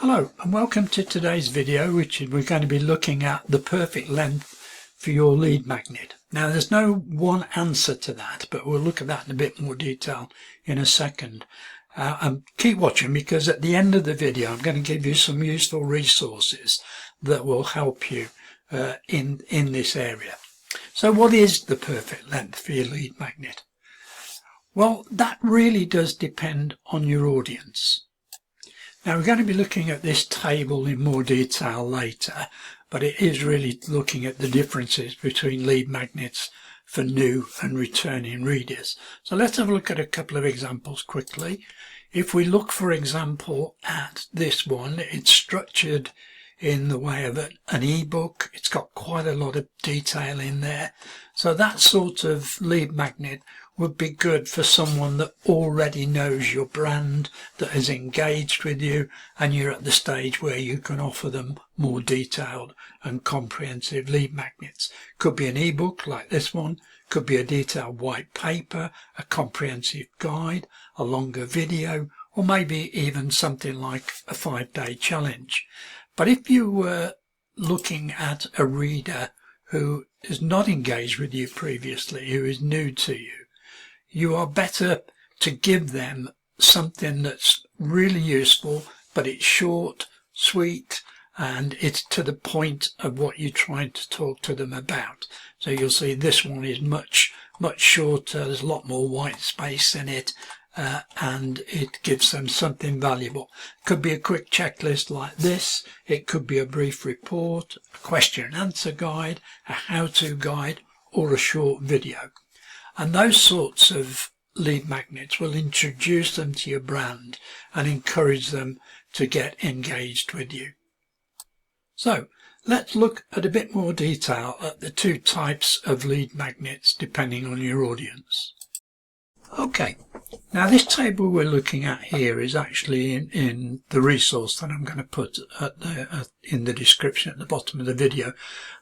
Hello and welcome to today's video, which we're going to be looking at the perfect length for your lead magnet. Now there's no one answer to that, but we'll look at that in a bit more detail in a second. And keep watching, because at the end of the video I'm going to give you some useful resources that will help you in this area. So what is the perfect length for your lead magnet? Well, that really does depend on your audience. Now we're going to be looking at this table in more detail later, but it is really looking at the differences between lead magnets for new and returning readers. So let's have a look at a couple of examples quickly. If we look, for example, at this one, it's structured in the way of an ebook. It's got quite a lot of detail in there. So that sort of lead magnet would be good for someone that already knows your brand, that is engaged with you, and you're at the stage where you can offer them more detailed and comprehensive lead magnets. Could be an ebook like this one, could be a detailed white paper, a comprehensive guide, a longer video, or maybe even something like a 5-day challenge. But if you were looking at a reader who is not engaged with you previously, who is new to you, you are better to give them something that's really useful, but it's short, sweet, and it's to the point of what you're trying to talk to them about. So you'll see this one is much shorter. There's a lot more white space in it, and it gives them something valuable. It could be a quick checklist like this. It could be a brief report, a question and answer guide, a how-to guide, or a short video. And those sorts of lead magnets will introduce them to your brand and encourage them to get engaged with you. So let's look at a bit more detail at the two types of lead magnets depending on your audience. Okay, now this table we're looking at here is actually in the resource that I'm going to put in the description at the bottom of the video,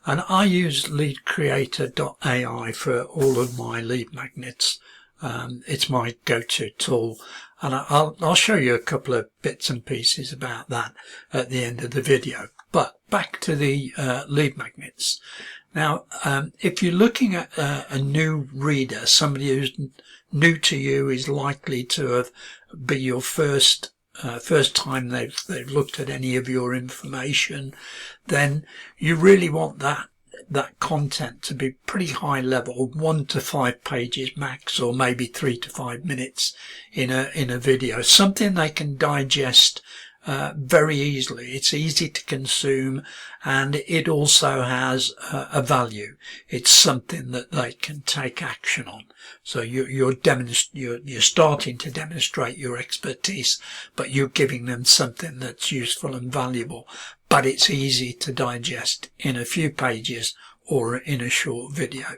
and I use LeadCreator.ai for all of my lead magnets. It's my go-to tool, and I'll show you a couple of bits and pieces about that at the end of the video. But back to the lead magnets. Now, if you're looking at a new reader, somebody who's new to you, is likely to be your first time they've looked at any of your information, then you really want that content to be pretty high level, 1 to 5 pages max, or maybe 3 to 5 minutes in a video, something they can digest very easily. It's easy to consume, and it also has a value. It's something that they can take action on. So you're starting to demonstrate your expertise, but you're giving them something that's useful and valuable, but it's easy to digest in a few pages or in a short video.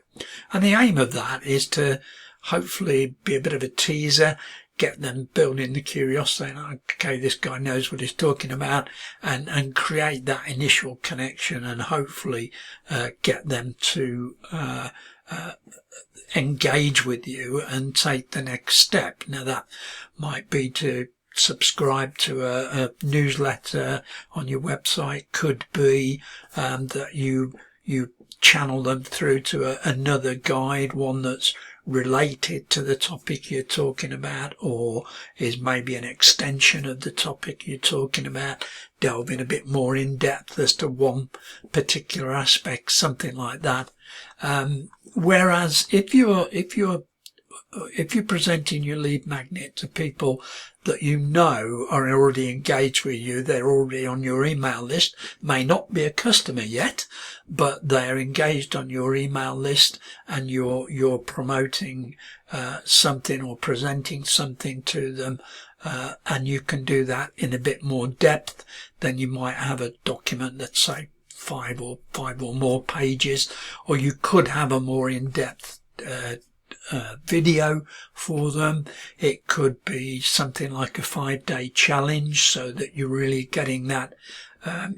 And the aim of that is to hopefully be a bit of a teaser, get them building the curiosity, and okay, this guy knows what he's talking about, and create that initial connection, and hopefully get them to engage with you and take the next step. Now that might be to subscribe to a newsletter on your website, could be that you channel them through to another guide, one that's related to the topic you're talking about, or is maybe an extension of the topic you're talking about, delving a bit more in depth as to one particular aspect, something like that. Whereas if you're presenting your lead magnet to people that you know are already engaged with you, they're already on your email list, may not be a customer yet, but they're engaged on your email list, and you're promoting something or presenting something to them, and you can do that in a bit more depth, then you might have a document that's, say, five or more pages, or you could have a more in-depth video for them. It could be something like a 5-day challenge, so that you're really getting that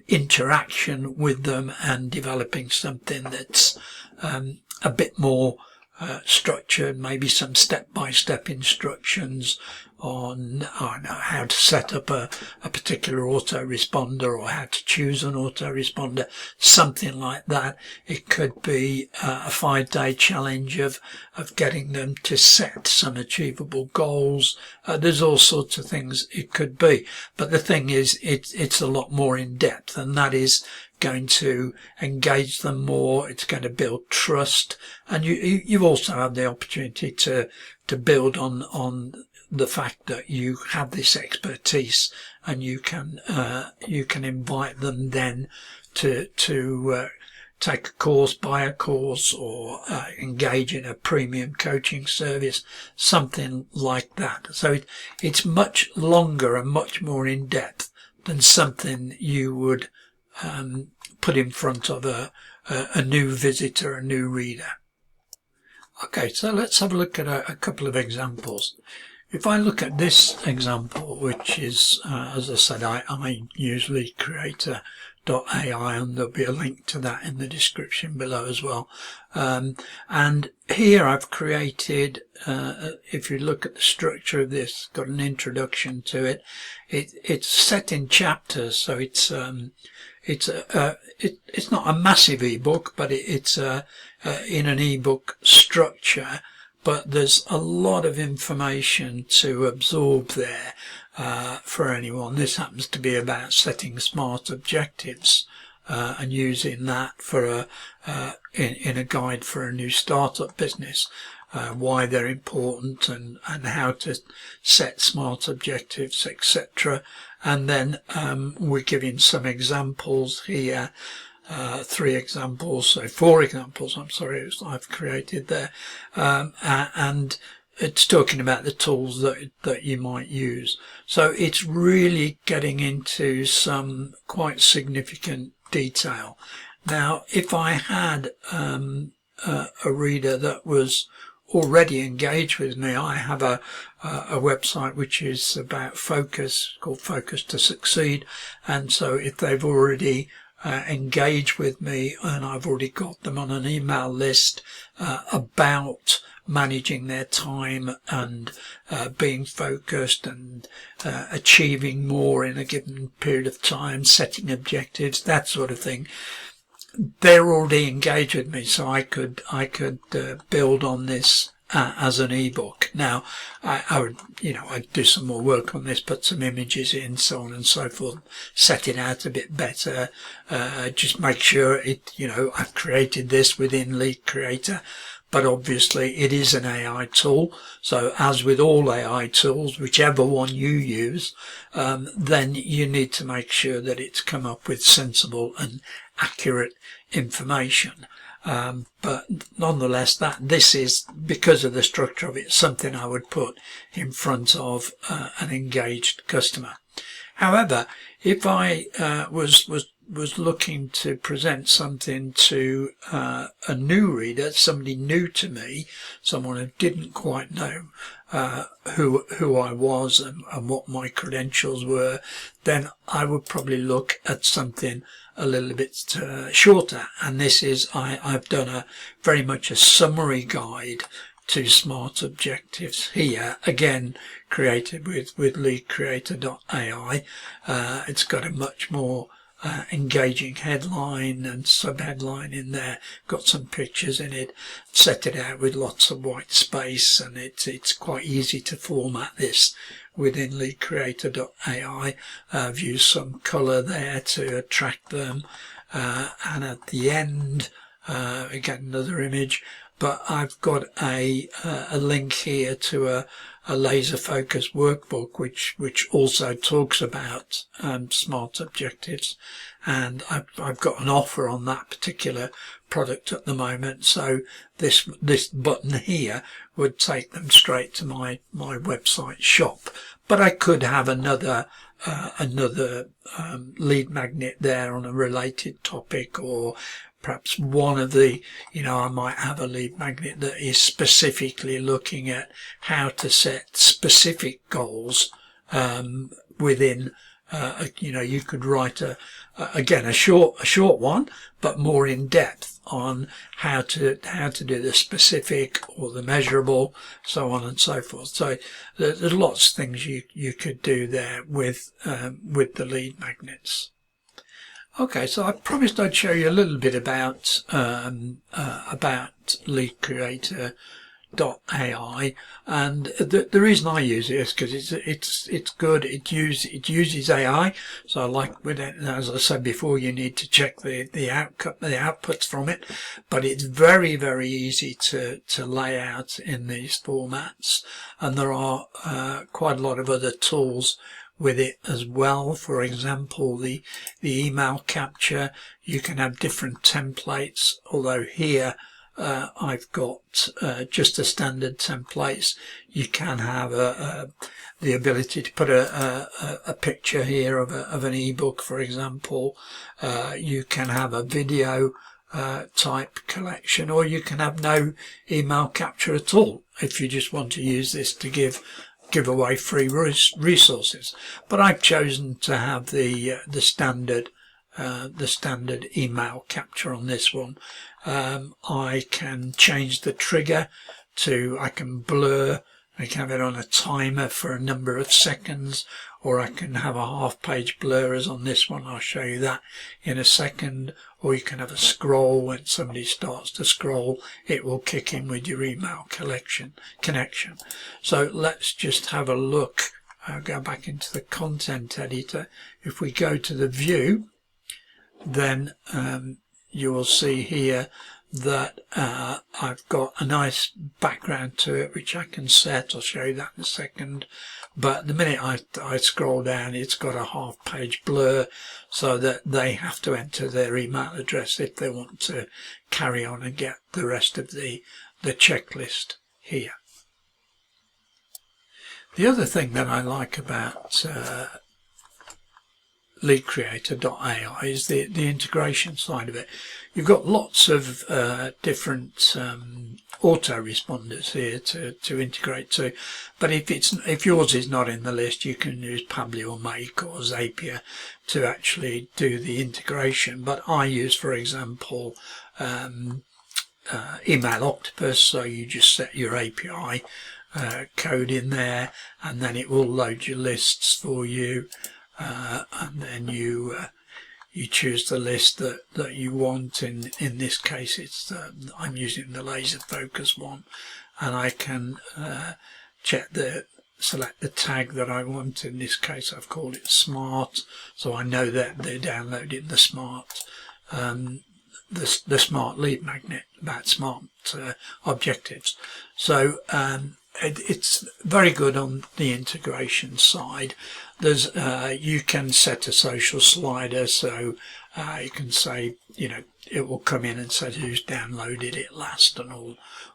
interaction with them and developing something that's a bit more structured, maybe some step-by-step instructions, on I don't know, how to set up a particular autoresponder or how to choose an autoresponder, something like that. It could be a 5-day challenge of getting them to set some achievable goals. There's all sorts of things it could be, but the thing is, it's a lot more in depth, and that is going to engage them more. It's going to build trust, and you also have the opportunity to build on the fact that you have this expertise, and you can invite them then to take a course, buy a course, or engage in a premium coaching service, something like that. So it's much longer and much more in depth than something you would put in front of a new visitor, a new reader. Okay, so let's have a look at a couple of examples. If I look at this example, which is, as I said, I use LeadCreator.ai, and there'll be a link to that in the description below as well. And here I've created, if you look at the structure of this, got an introduction to it. It's set in chapters, so it's not a massive ebook, but it's in an ebook structure. But there's a lot of information to absorb there for anyone. This happens to be about setting smart objectives and using that for in a guide for a new startup business, why they're important and how to set smart objectives, etc. And then we're giving some examples here. 4 examples, I'm sorry, I've created there, and it's talking about the tools that you might use. So it's really getting into some quite significant detail. Now, if I had a reader that was already engaged with me, I have a website which is about focus, called Focus to Succeed, and so if they've already engage with me and I've already got them on an email list about managing their time and being focused and achieving more in a given period of time, setting objectives, that sort of thing, they're already engaged with me, so I could build on this as an ebook. Now, I would, I'd do some more work on this, put some images in, so on and so forth, set it out a bit better, just make sure I've created this within LeadCreator. But obviously it is an AI tool, so as with all AI tools, whichever one you use, then you need to make sure that it's come up with sensible and accurate information. But nonetheless, this is, because of the structure of it, something I would put in front of an engaged customer. However, if I was looking to present something to a new reader, somebody new to me, someone who didn't quite know who I was and what my credentials were, then I would probably look at something a little bit shorter. And this is, I've done very much a summary guide to smart objectives here, again created with LeadCreator.ai. It's got a much more engaging headline and subheadline in there, got some pictures in it, set it out with lots of white space, and it's quite easy to format this within LeadCreator.ai. I've used some colour there to attract them, and at the end again another image, but I've got a link here to a laser focus workbook which also talks about smart objectives, and I've got an offer on that particular product at the moment, so this button here would take them straight to my website shop. But I could have another lead magnet there on a related topic, or perhaps one of the, I might have a lead magnet that is specifically looking at how to set specific goals within you know, you could write again a short one, but more in depth on how to do the specific or the measurable, so on and so forth. So there's lots of things you could do there with the lead magnets. Okay, so I promised I'd show you a little bit about LeadCreator.ai, and the reason I use it is because it's good. It uses AI, so I like with it. As I said before, you need to check the outputs from it, but it's very, very easy to lay out in these formats, and there are quite a lot of other tools with it as well. For example, the email capture, you can have different templates, although here I've got just the standard templates. You can have the ability to put a picture here of an ebook, for example. You can have a video type collection, or you can have no email capture at all if you just want to use this to give away free resources. But I've chosen to have the standard email capture on this one. I can change the trigger I can blur. I can have it on a timer for a number of seconds, or I can have a half-page blur as on this one. I'll show you that in a second. Or you can have a scroll. When somebody starts to scroll, it will kick in with your email connection. So let's just have a look. I'll go back into the content editor. If we go to the view, then you will see here that I've got a nice background to it, which I can set. I'll show you that in a second. But the minute I scroll down, it's got a half-page blur, so that they have to enter their email address if they want to carry on and get the rest of the checklist here. The other thing that I like about LeadCreator.ai is the integration side of it. You've got lots of different autoresponders here to integrate to, but if yours is not in the list, you can use Pabbly or Make or Zapier to actually do the integration. But I use, for example, Email Octopus. So you just set your API code in there, and then it will load your lists for you. And then you choose the list that you want. In this case, it's I'm using the laser focus one, and I can select the tag that I want. In this case, I've called it Smart, so I know that they're downloading the Smart the Smart lead magnet about smart objectives. So it's very good on the integration side. There's you can set a social slider, so you can say, you know, it will come in and say who's downloaded it last and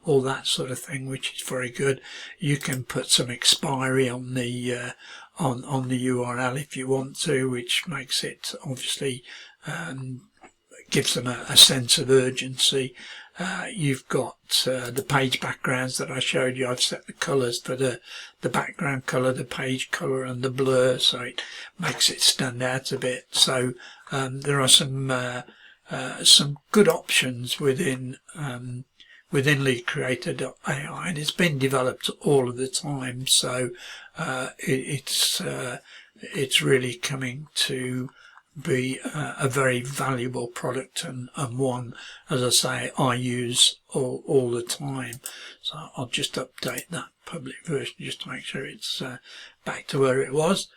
all that sort of thing, which is very good. You can put some expiry on the URL if you want to, which makes it obviously gives them a sense of urgency. You've got the page backgrounds that I showed you. I've set the colours for the background colour, the page colour and the blur, so it makes it stand out a bit. So there are some good options within LeadCreator.ai, and it's been developed all of the time, so it's really coming to be a very valuable product, and one, as I say, I use all the time. So I'll just update that public version just to make sure it's back to where it was.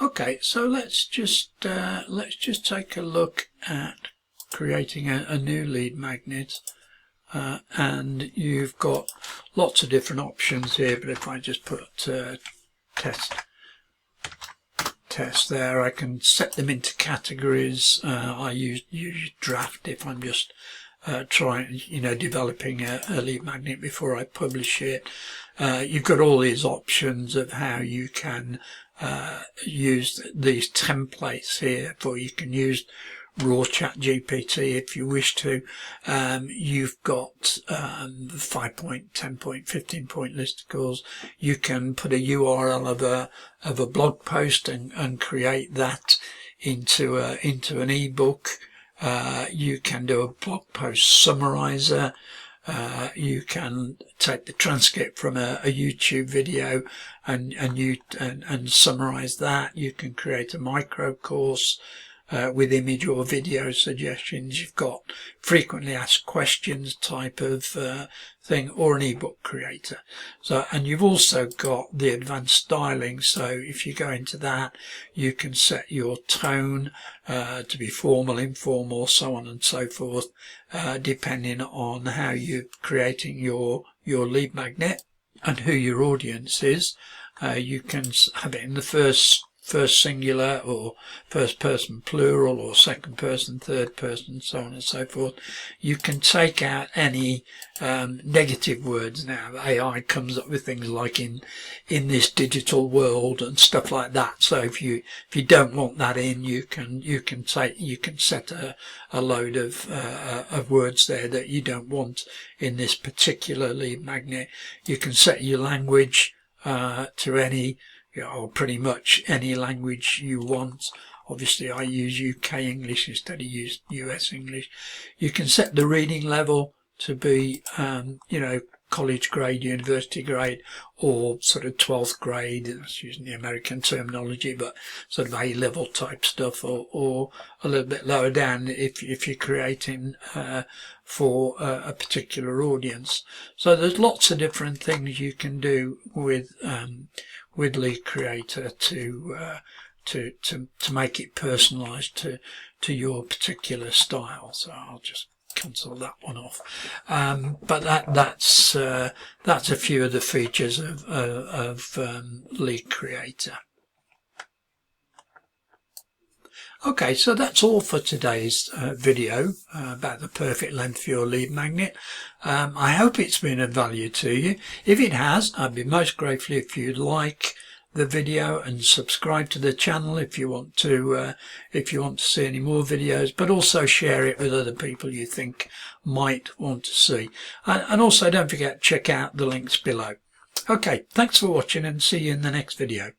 Okay, so let's just take a look at creating a new lead magnet, and you've got lots of different options here. But if I just put test there, I can set them into categories. I use draft if I'm just trying, developing a lead magnet before I publish it. You've got all these options of how you can use these templates here. You can use raw chat GPT if you wish to. You've got 5-point, 10-point, 15-point listicles. You can put a URL of a blog post and create that into an ebook. You can do a blog post summarizer. You can take the transcript from a YouTube video and summarize that. You can create a micro course with image or video suggestions. You've got frequently asked questions type of thing, or an ebook creator. So, and you've also got the advanced styling. So if you go into that, you can set your tone to be formal, informal, so on and so forth, depending on how you're creating your lead magnet and who your audience is. You can have it in the first singular, or first person plural, or second person, third person, so on and so forth. You can take out any negative words now. AI comes up with things like in this digital world and stuff like that. So if you don't want that in, you can set a load of words there that you don't want in this particular lead magnet. You can set your language to any, or pretty much any language you want. Obviously I use UK English instead of US English. You can set the reading level to be college grade, university grade, or sort of 12th grade. That's using the American terminology, but sort of A-level type stuff, or a little bit lower down if you're creating for a particular audience. So there's lots of different things you can do with LeadCreator to make it personalized to your particular style. So I'll just cancel that one off. But that's a few of the features of LeadCreator. Okay, so that's all for today's video about the perfect length for your lead magnet. I hope it's been of value to you. If it has, I'd be most grateful if you'd like the video and subscribe to the channel if you want to see any more videos, but also share it with other people you think might want to see. And also don't forget to check out the links below. Okay, thanks for watching, and see you in the next video.